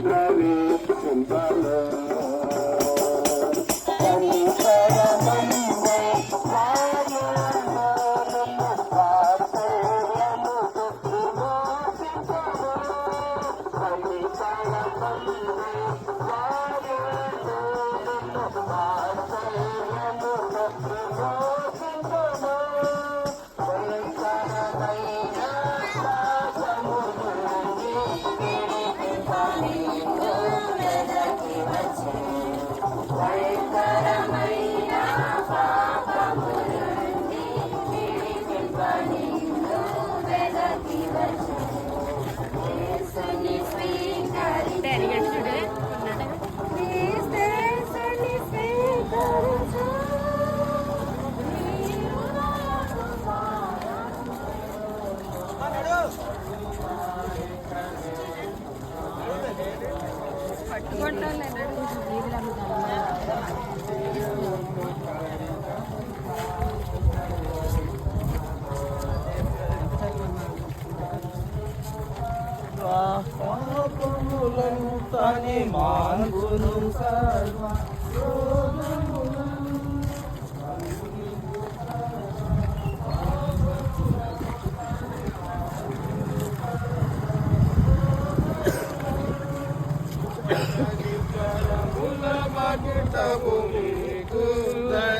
ప్రవేశింపను తని మాన్గును సర్వ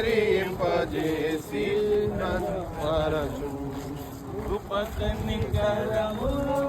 ధరింపజేసి నన్ను మరచు కృపకని కరములు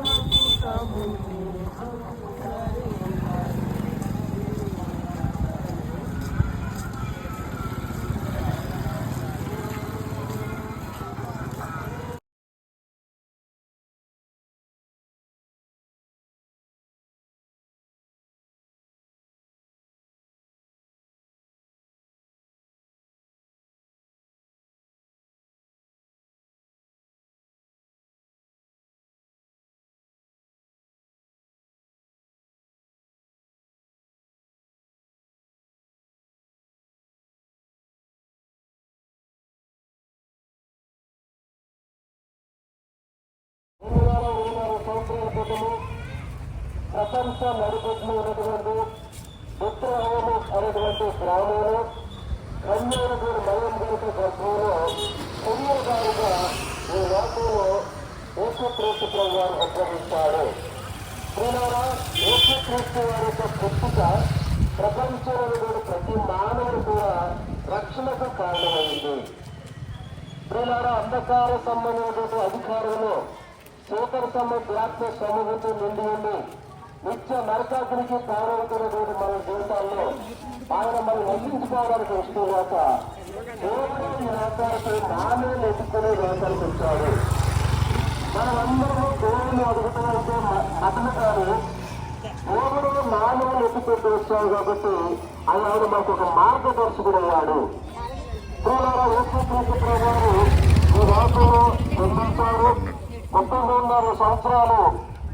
ప్రపంచ నడిబొడ్లు ఉన్నటువంటి బుద్ధహోము అనేటువంటి గ్రామంలో కన్యానగూరు మయం గారి గర్భంలో కొరియర్ గారుగా ఈ లోకంలో యేసుక్రీస్తు ప్రభు వారు ఉద్భవిస్తాడు. ప్రియులారా, యేసుక్రీస్తు వారి యొక్క పుట్టుక ప్రపంచంలో ప్రతి మానవుడు కూడా రక్షణకు కారణమైంది. ప్రియులారా, అంధకార సంబంధమైనటువంటి అధికారులు చీకటి వ్యాప్త సమూహంతో నిండి ఉండి నిత్య నరకాగ్నికి పారవుతున్నటువంటి మన జీవితాల్లో ఆయన మనం రక్షించుకోవడానికి వస్తున్నాక దేవుడు ఈ లోకాలపై మానవులు ఎత్తుకునే లోకాలకు వచ్చాడు. మనమందరూ దేవుడిని అడుగుతామంటే అతను కానీ దేవుడు మానవులు ఎత్తుకుంటూ వచ్చాడు కాబట్టి ఆయన మనకు ఒక మార్గదర్శకుడు అయ్యాడు. యేసుక్రీస్తు ప్రభువు ఈ లోకంలో జన్మించారు. 1900 సంవత్సరాలు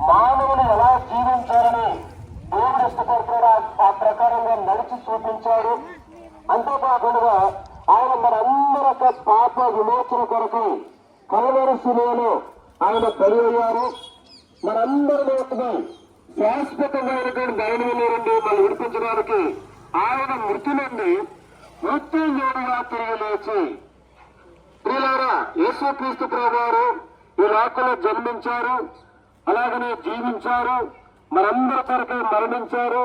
మానవులు ఎలా జీవించాలని దేవుడు ఇష్టపడుతున్నాడు ఆ ప్రకారంగా నడిచి చూపించాడు. అంతేకాకుండా ఆయన మనందరి యొక్క పాప విమోచన కొరకు కల్వరి శిలువలో ఆయన బలి అయ్యారు. మనందరి లోతుగా శాశ్వతమైనటువంటి దైనంలో నుండి మనం విడిపించడానికి ఆయన మృతి నుండి మృత్యుంజయుడిగా తిరిగి లేచి ప్రియులారా, యేసుక్రీస్తు ప్రభువారు ఈ లోకంలో జన్మించారు, అలాగనే జీవించారు, మనందరి కొరకే మరణించారు,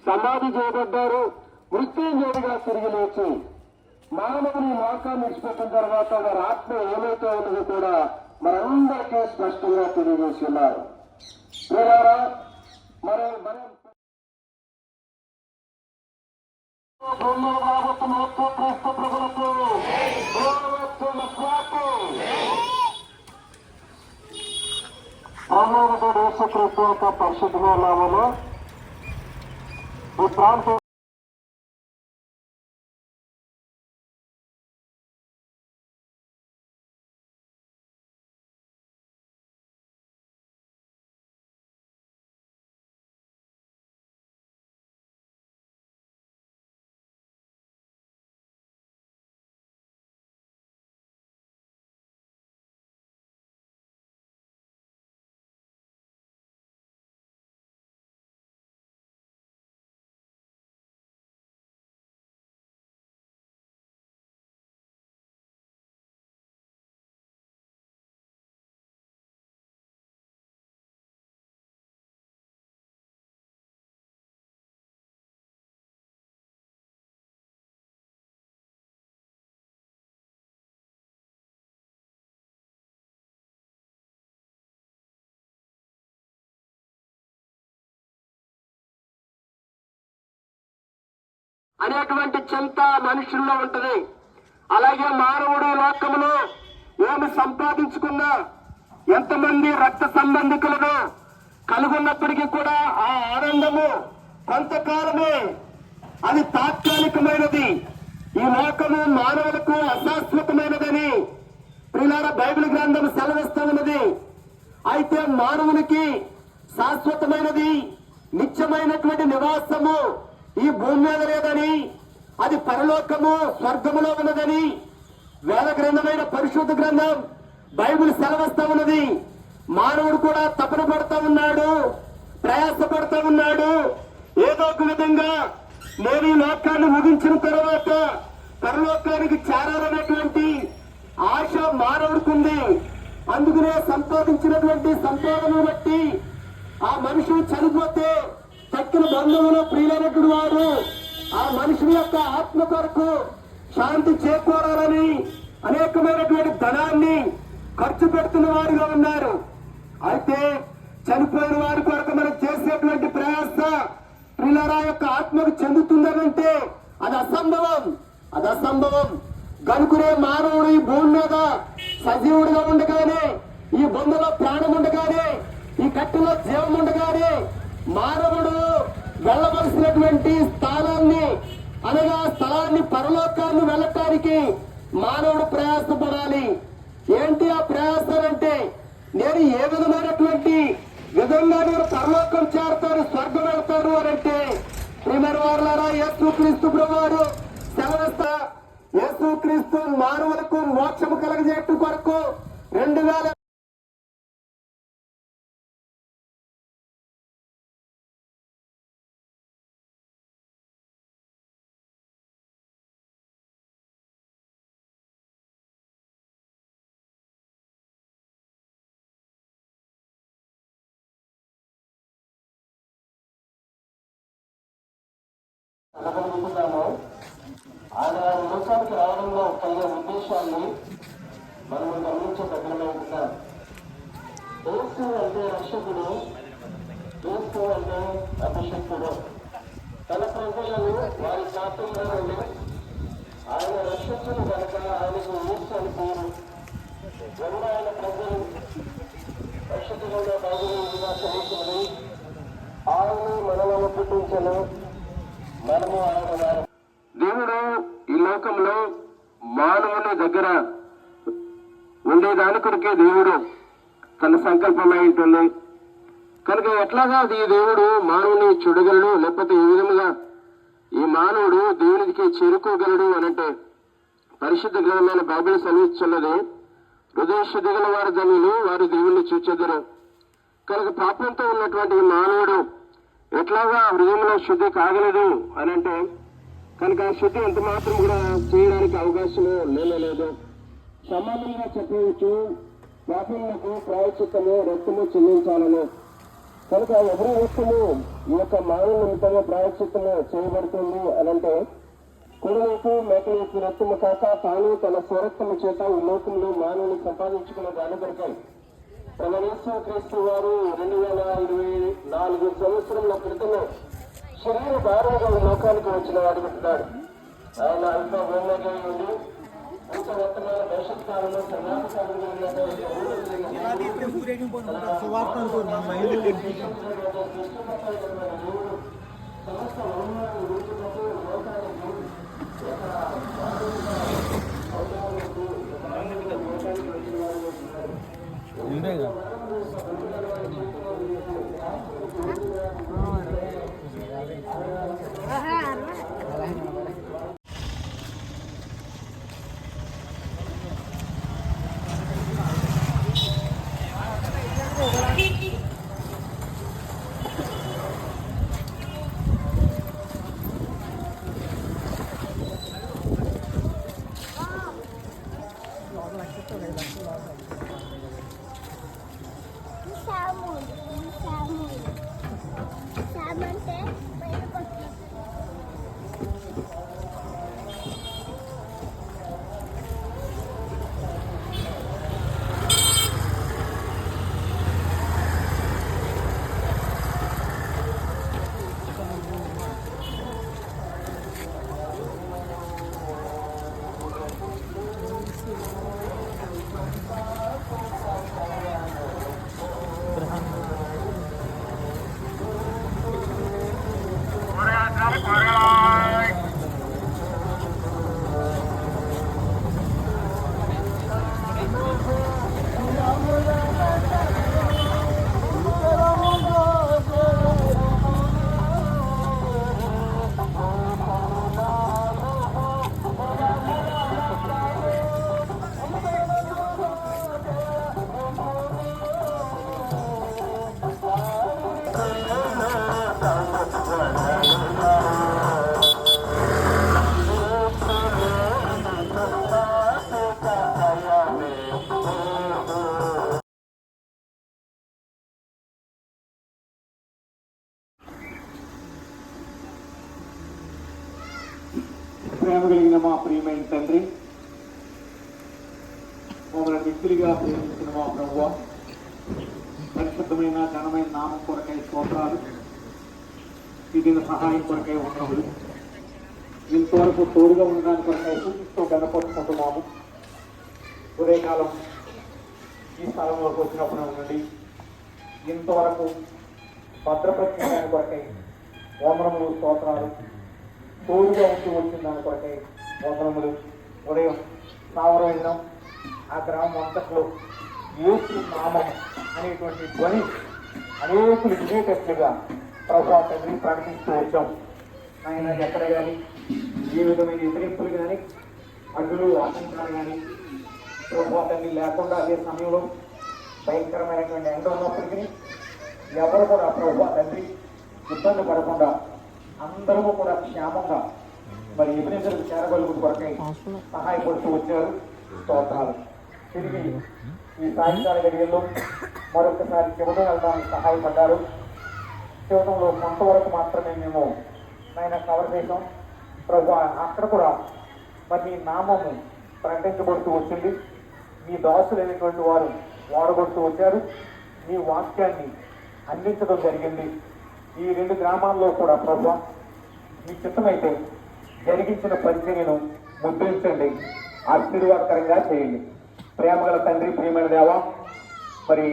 సమాధి చేయబడ్డారు, మృత్యుంజయుడిగా తిరిగి లేచి మానవుని లోకాన్ని విడిచిపెట్టిన తర్వాత వారి ఆత్మ ఏమైతే ఉన్నది కూడా మనందరికీ స్పష్టంగా తెలియజేసి ఉన్నారు. ప్రియులారా, మనం రాబోతున్న యేసుక్రీస్తు ప్రభువుకు యేసుక్రీస్తు యొక్క పరిశుద్ధమైన నామములో ఈ ప్రాంతం అనేటువంటి చింత మనుషుల్లో ఉంటది. అలాగే మానవుడు ఈ లోకంలో ఏమి సంపాదించుకున్నా, ఎంతమంది రక్త సంబంధికులను కలుగున్నప్పటికీ కూడా ఆ ఆనందము కొంతకాలమే, అది తాత్కాలికమైనది. ఈ లోకము మానవులకు అశాశ్వతమైనదని ప్రియులారా బైబిల్ గ్రంథం సెలవిస్తా ఉన్నది. అయితే మానవునికి శాశ్వతమైనది, నిత్యమైనటువంటి నివాసము ఈ భూమి మీద లేదని, అది పరలోకము స్వర్గములో ఉన్నదని వేద గ్రంథమైన పరిశుద్ధ గ్రంథం బైబిల్ సెలవిస్తా ఉన్నది. మానవుడు కూడా తపన పడుతూ ఉన్నాడు, ప్రయాసపడుతూ ఉన్నాడు. ఏదో ఒక విధంగా నేను ఈ లోకాన్ని ముగించిన తర్వాత పరలోకానికి చేరాలనేటువంటి ఆశ మానవుడికి ఉంది. అందుకనే సంపాదించినటువంటి సంపాదనను బట్టి ఆ మనిషి చనిపోతే తక్కిన బంధువులు ప్రియులైనటువంటి వారు ఆ మనిషి యొక్క ఆత్మ కొరకు శాంతి చేకూరాలని అనేకమైనటువంటి ధనాన్ని ఖర్చు పెడుతున్న వారుగా ఉన్నారు. అయితే చనిపోయిన వారి కొరకు మనం చేసేటువంటి ప్రయాస ప్రియులారా యొక్క ఆత్మకు చెందుతుందనంటే అది అసంభవం, అది అసంభవం. గనుకునే మానవుడు ఈ భూమి మీద సజీవుడిగా ఉండగానే, ఈ బొందలో ప్రాణం ఉండగానే, ఈ కట్టెలో జీవం ఉండగానే మానవుడు వెళ్ళవలసినటువంటి స్థానాన్ని అనగా స్థలాన్ని పరలోకాన్ని వెళ్ళటానికి మానవుడు ప్రయాసపడాలి. ఏంటి ఆ ప్రయాసం అంటే, నేను ఏ విధమైనటువంటి విధంగా నేను పరలోకం చేరతాను, స్వర్గం వెళ్తాను అని అంటే ప్రియమైన వారులారా, యేసుక్రీస్తు ప్రభువారు సెలవిస్తా, యేసుక్రీస్తు మానవులకు మోక్షము కలగజేయటం కొరకు 2000 అనుకుంటున్నాము. ఆయన లోకానికి రావడంలో కలిగే ఉద్దేశాన్ని మనం గమనించదగ్గరమవుతున్నాం. యేసు అంటే రక్షకుడు, యేసు అంటే అభిషక్తుడు. తన ప్రజలను వారి శాతంలో నుండి ఆయన రక్షించిన కనుక ఆయనకు యేసు అని పేరు. రెండు ఆయన ప్రజలు రక్షకుడుగా బాగుగా చదువుతుంది. ఆయన మనలను పుట్టించను, మనము ఆయన వారు. దేవుడు ఈ లోకంలో మానవుని దగ్గర ఉండేదాని కొరకే దేవుడు తన సంకల్పమై ఉంటుంది. కనుక ఎట్లాగా అది దేవుడు మానవుని చూడగలడు, లేకపోతే ఏ విధముగా ఈ మానవుడు దేవునికి చేరుకోగలడు అనంటే పరిశుద్ధ గ్రంథమైన బైబిల్ సెలవిస్తున్నది, హృదయ శుద్ధి గల వారి ధనులు వారు దేవుణ్ణి చూచెదరు. కనుక పాపంతో ఉన్నటువంటి మానవుడు ఎట్లాగా హృదయంలో శుద్ధి కాగలదు అనంటే కనుక శుద్ధి ఎంత మాత్రం కూడా చేయడానికి అవకాశము లేదు. సమానంగా చెప్పవచ్చు, పాపములకు ప్రాయశ్చిత్తము రక్తము చెల్లించాలని. కనుక ఎవరి రక్తము ఈ యొక్క మానవ నిమిత్తంగా ప్రాయశ్చిత్తము చేయబడుతుంది అనంటే కుడివైపు మేకవైపు రక్తము కాక తాను తన స్వరక్తము చేత ఈ లోకంలో మానవుని సంపాదించుకున్న దాని కొరకై తన యేసుక్రీస్తు వారు 2024 సంవత్సరంల క్రితమే శరీర భారంగా లోకానికి వచ్చిన వాడు ఉంటున్నాడు. ఆయన అల్ప భూమిగా ఉండి అంత వర్తమాన భవిష్యత్ కాలంలో సమాజకాలంలో సమస్త వర్ణాలను గుర్తుపట్టు లోకానికి ప్రేమ కలిగిన మా ప్రియమైన తండ్రి, మమ్మల్ని వ్యక్తులుగా ప్రేమించిన మా ప్రభువ, పరిశుద్ధమైన ఘనమైన నామం కొరకై స్తోత్రాలు. ఇది సహాయం కొరకై ఉన్నప్పుడు ఇంతవరకు తోడుగా ఉండడానికి కొరకై సూచిస్తూ గణపరుచుకుంటున్నాము. ఉదయకాలం ఈ స్థలంలోకి వచ్చినప్పుడు నుండి ఇంతవరకు భద్రపరిచిన కొరకై వందనములు, స్తోత్రాలు. తోడుగా ఉంటూ వచ్చిన దాని కొరకై వందనములు. ఉదయం సావరం ఆ గ్రామం అంతట్లో యేసు నామం అనేటువంటి ధ్వని అనేకులు వినేటట్లుగా ప్రభువా తండ్రి ప్రకటిస్తూ వచ్చాం. ఆయన ఎక్కడ కానీ ఏ విధమైన ఎదిరింపులు కానీ అడ్డులు ఆశంకాలు కానీ ప్రభువా తండ్రి లేకుండా అదే సమయంలో భయంకరమైనటువంటి ఎండ ఉన్నప్పటికీ ఎవరు కూడా ప్రభువా తండ్రి ఇబ్బంది పడకుండా అందరూ కూడా క్షేమంగా మరి ఎవిడెన్స్లకు చేరగలుగు కొరకై సహాయపడుతూ వచ్చారు. స్తోత్రాలు. తిరిగి ఈ సాయంకాల గడియల్లో మరొకసారి శివటం వెళ్ళడానికి సహాయపడ్డారు. శివటంలో కొంతవరకు మాత్రమే మేము ఆయన కవర్ చేసాం. ప్రభు అక్కడ కూడా మరి మీ నామము ప్రకటించబడుతూ వచ్చింది. మీ దాసులైనటువంటి వారు వాడబడుతూ వచ్చారు. మీ వాక్యాన్ని అందించడం జరిగింది. ఈ 2 గ్రామాల్లో కూడా ప్రభు మీ చిత్తమైతే జరిగించిన పరిచర్యను ముద్రించండి, ఆశీర్వాదకరంగా చేయండి. ప్రేమగల తండ్రి, ప్రియమైన దేవా, మరి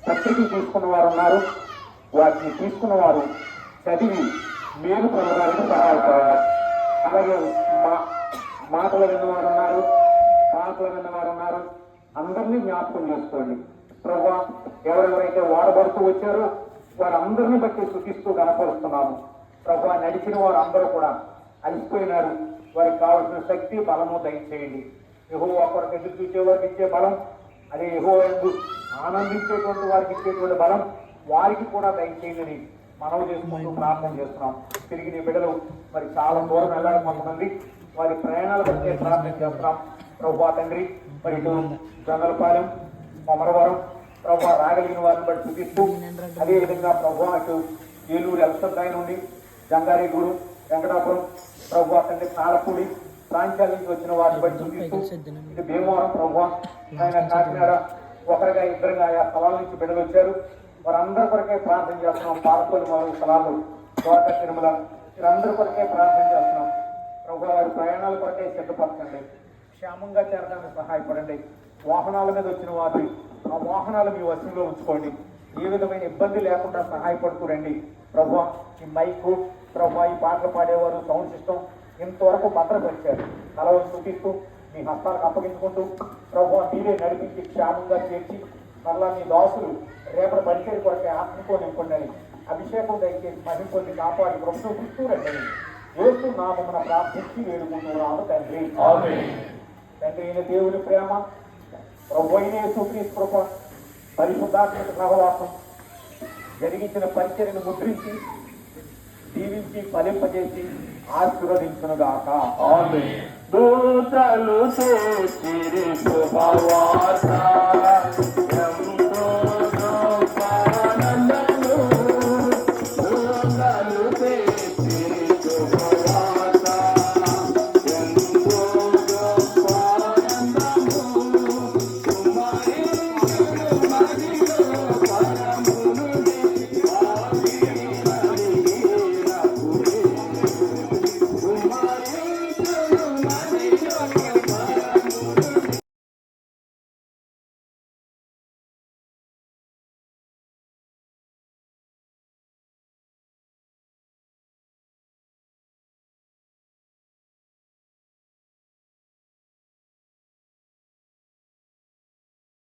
పత్రికలు తీసుకున్న వారు ఉన్నారు. వాటిని తీసుకున్న వారు చదివి మేలు పొందడానికి సహాయపడాలి. అలాగే మాటలు విన్నవారు ఉన్నారు, పాటలు విన్నవారు ఉన్నారు. అందరినీ జ్ఞాపకం చేసుకోండి ప్రభు. ఎవరెవరైతే వాడబడుతూ వచ్చారో వారందరినీ బట్టి సుఖిస్తూ కనపరుస్తున్నాము ప్రభు. నడిచిన వారు అందరూ కూడా అలసిపోయినారు. వారికి కావలసిన శక్తి, బలము దయచేయండి. యెహోవా కొరకు ఎదురు చూసే వారికి ఇచ్చే బలం, అదే యెహోవా యందు ఆనందించేటువంటి వారికి ఇచ్చేటువంటి బలం వారికి కూడా దయచేయండి మనవి చేసుకుంటూ ప్రార్థన చేస్తున్నాం. తిరిగి నీ బిడ్డలు మరి చాలా దూరం వెళ్ళాలి. కొంతమంది వారి ప్రయాణాల బట్టే ప్రార్థన చేస్తున్నాం ప్రభు తండ్రి. మరి ఇటు జొన్నలపాలెం, కొమరవరం ప్రభు రాగలిగిన వారిని బట్టి చూపిస్తూ, అదేవిధంగా ప్రభు అటు ఏలూరు ఎలసద్దాయి నుండి జంగారెగూడు, వెంకటాపురం ప్రభు తండ్రి, తాళపూడి ప్రాంతాల నుంచి వచ్చిన వారిని బట్టి చూపిస్తూ, ఇటు భీమవరం ప్రభు ఆయన కాకినాడ ఒకరిగా ఇద్దరుగా ఆయా స్థలాల నుంచి బిడ్డలు వచ్చారు. వారందరి కొరకే ప్రార్థన చేస్తున్నాం. పాలకొల్లు వారు స్థలాలు, ద్వారకా, తిరుమల వీరందరి కొరకే ప్రార్థన చేస్తున్నాం ప్రభు. వారి ప్రయాణాల కొరకే సిద్ధపరచండి, క్షేమంగా చేరడానికి సహాయపడండి. వాహనాల మీద వచ్చిన వారి ఆ వాహనాలు మీ వశంలో ఉంచుకోండి. ఏ విధమైన ఇబ్బంది లేకుండా సహాయపడుతూ రండి ప్రభు. ఈ మైకు ప్రభు, ఈ పాటలు పాడేవారు, సౌండ్ సిస్టమ్ ఇంతవరకు భద్రపరిచారు. కలవను చూపిస్తూ మీ హస్తాలకు అప్పగించుకుంటూ ప్రభు మీరే నడిపించి క్షేమంగా చేర్చి మరలా మీ దాసులు రేపటి పరిచయం కొరకే ఆత్మతో నింపండి. అభిషేకం దయచేసి మహిమ పొంది కాపాడి ప్రభుత్వం చూస్తూరండి. యేసు నామమున ప్రార్థించి వేడుకుంటున్నాము తండ్రి. తండ్రి అయిన దేవుని ప్రేమ, ప్రభు అయిన యేసుక్రీస్తు కృప, పరిశుద్ధాత్మ సహవాసం జరిగించిన పరిచర్యను ముద్రించి దీవించి ఫలింపజేసి ఆశీర్వదించునుగాక. దూతలు శుభవార్త